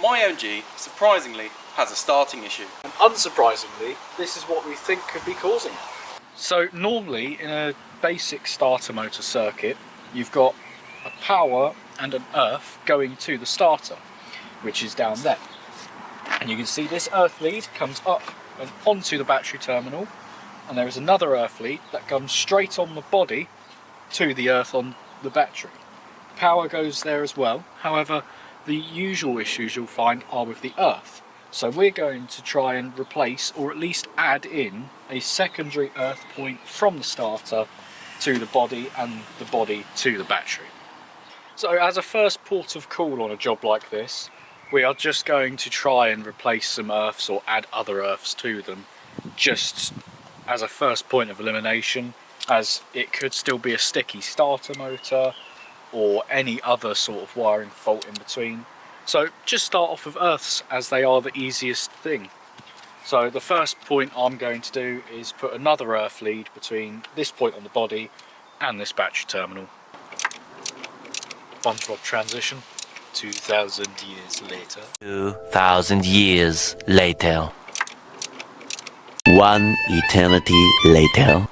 my MG surprisingly has a starting issue. And unsurprisingly, this is what we think could be causing it. So normally in a basic starter motor circuit, you've got a power and an earth going to the starter, which is down there. And you can see this earth lead comes up and onto the battery terminal, and there is another earth lead that comes straight on the body to the earth on the battery. Power goes there as well, however the usual issues you'll find are with the earth. So we're going to try and replace, or at least add in, a secondary earth point from the starter to the body and the body to the battery. So as a first port of call on a job like this, we are just going to try and replace some earths or add other earths to them, just as a first point of elimination, as it could still be a sticky starter motor or any other sort of wiring fault in between. So just start off with earths, as they are the easiest thing. So the first point I'm going to do is put another earth lead between this point on the body and this battery terminal. SpongeBob transition. 2,000 years later. 2,000 years later. One eternity later.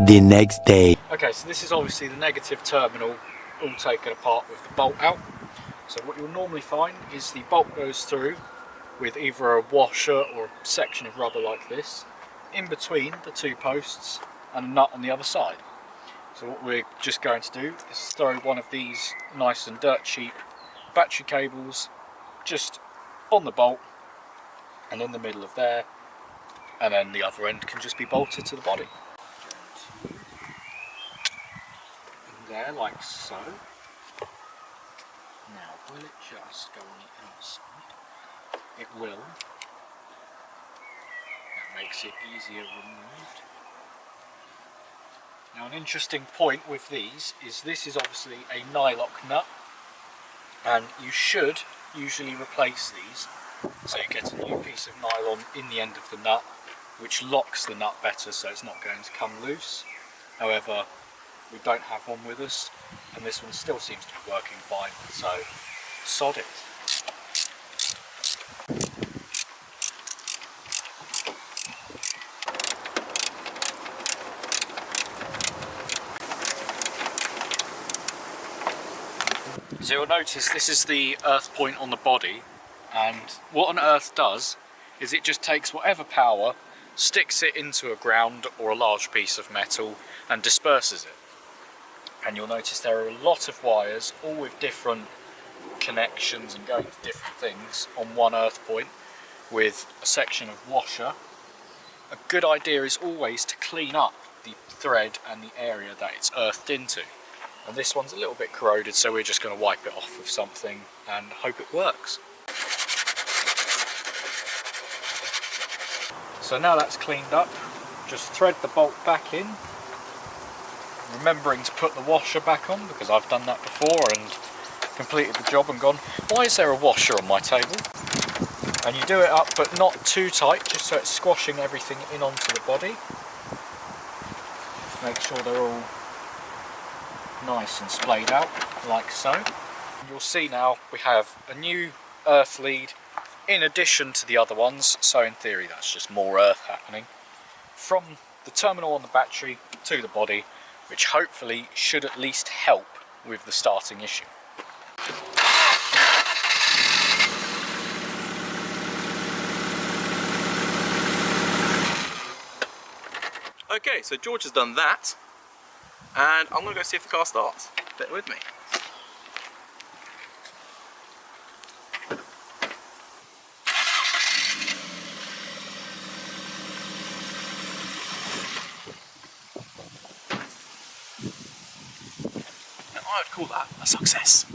The next day. Okay, so this is obviously the negative terminal all taken apart with the bolt out. So what you'll normally find is the bolt goes through with either a washer or a section of rubber like this in between the two posts and a nut on the other side. So what we're just going to do is throw one of these nice and dirt cheap battery cables just on the bolt and in the middle of there, and then the other end can just be bolted to the body. And there, like so. Now, will it just go on the outside? It will. That makes it easier removed. Now, an interesting point with these is this is obviously a nylock nut, and you should usually replace these so you get a new piece of nylon in the end of the nut, which locks the nut better so it's not going to come loose. However, we don't have one with us, and this one still seems to be working fine, so sod it. So you'll notice this is the earth point on the body, and what an earth does is it just takes whatever power, sticks it into a ground or a large piece of metal and disperses it. And you'll notice there are a lot of wires, all with different connections and going to different things on one earth point with a section of washer. A good idea is always to clean up the thread and the area that it's earthed into. And this one's a little bit corroded, so we're just going to wipe it off with something and hope it works. So now that's cleaned up, just thread the bolt back in, remembering to put the washer back on, because I've done that before and completed the job and gone, why is there a washer on my table? And you do it up, but not too tight, just so it's squashing everything in onto the body. Make sure they're all nice and splayed out, like so. And you'll see now we have a new earth lead in addition to the other ones, so in theory that's just more earth happening from the terminal on the battery to the body, which hopefully should at least help with the starting issue. Okay, so George has done that, and I'm going to go see if the car starts. Bear with me. Now, I would call that a success.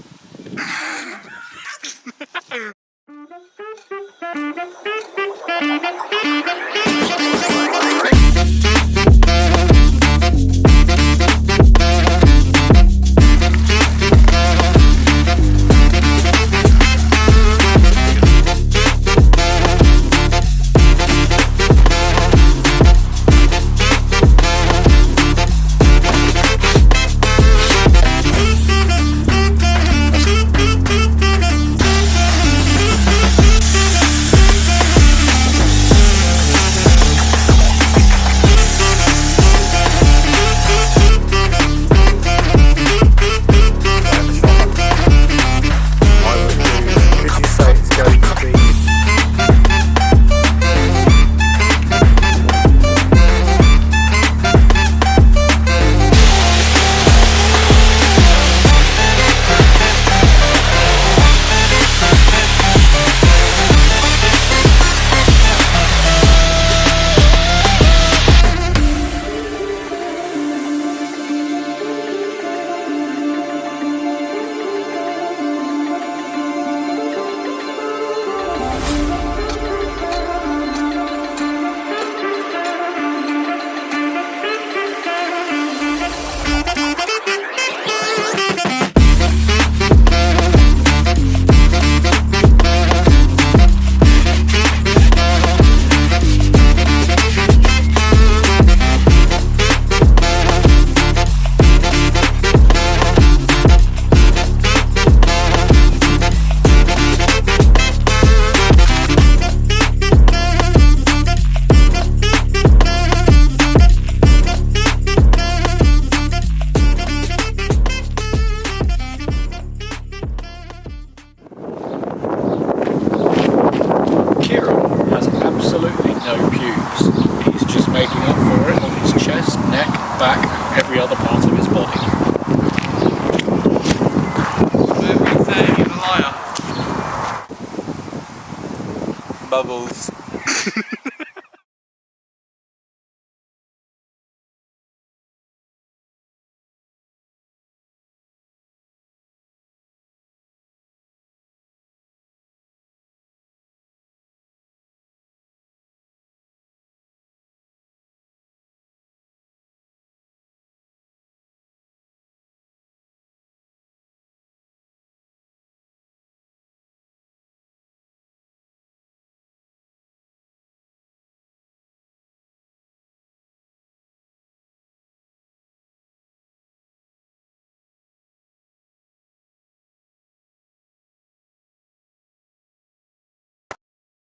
bubbles.